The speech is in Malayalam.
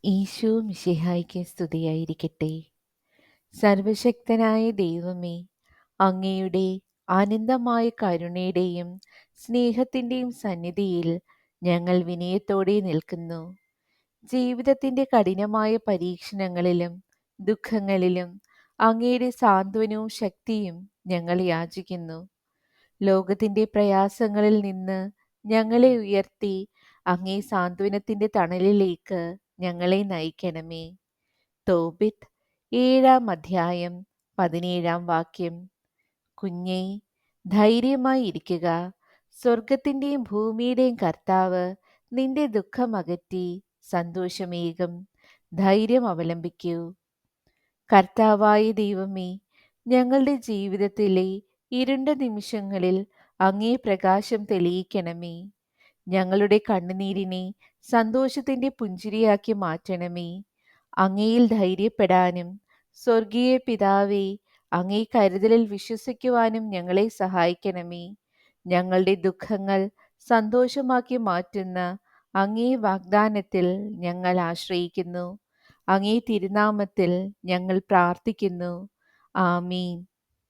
ഈശോ മിശിഹായ്ക്ക് സ്തുതിയായിരിക്കട്ടെ. സർവശക്തനായ ദൈവമേ, അങ്ങയുടെ അനന്തമായ കരുണയുടെയും സ്നേഹത്തിൻ്റെയും സന്നിധിയിൽ ഞങ്ങൾ വിനയത്തോടെ നിൽക്കുന്നു. ജീവിതത്തിൻ്റെ കഠിനമായ പരീക്ഷണങ്ങളിലും ദുഃഖങ്ങളിലും അങ്ങയുടെ സാന്ത്വനവും ശക്തിയും ഞങ്ങൾ യാചിക്കുന്നു. ലോകത്തിൻ്റെ പ്രയാസങ്ങളിൽ നിന്ന് ഞങ്ങളെ ഉയർത്തി അങ്ങേ സാന്ത്വനത്തിൻ്റെ തണലിലേക്ക് ഞങ്ങളെ നയിക്കണമേ. തോബിത്ത് 7-ാം അധ്യായം 17-ാം വാക്യം. കുഞ്ഞേ, ധൈര്യമായി ഇരിക്കുക. സ്വർഗത്തിൻ്റെയും ഭൂമിയുടെയും കർത്താവ് നിന്റെ ദുഃഖം അകറ്റി സന്തോഷമേകും. ധൈര്യം അവലംബിക്കൂ. കർത്താവായ ദൈവമേ, ഞങ്ങളുടെ ജീവിതത്തിലെ ഇരുണ്ട നിമിഷങ്ങളിൽ അങ്ങേ പ്രകാശം തെളിയിക്കണമേ. ഞങ്ങളുടെ കണ്ണുനീരിനെ സന്തോഷത്തിൻ്റെ പുഞ്ചിരിയാക്കി മാറ്റണമേ. അങ്ങയിൽ ധൈര്യപ്പെടാനും സ്വർഗീയ പിതാവേ, അങ്ങേ കരുതലിൽ വിശ്വസിക്കുവാനും ഞങ്ങളെ സഹായിക്കണമേ. ഞങ്ങളുടെ ദുഃഖങ്ങൾ സന്തോഷമാക്കി മാറ്റുന്ന അങ്ങേ വാഗ്ദാനത്തിൽ ഞങ്ങൾ ആശ്രയിക്കുന്നു. അങ്ങേ തിരുനാമത്തിൽ ഞങ്ങൾ പ്രാർത്ഥിക്കുന്നു. ആമീൻ.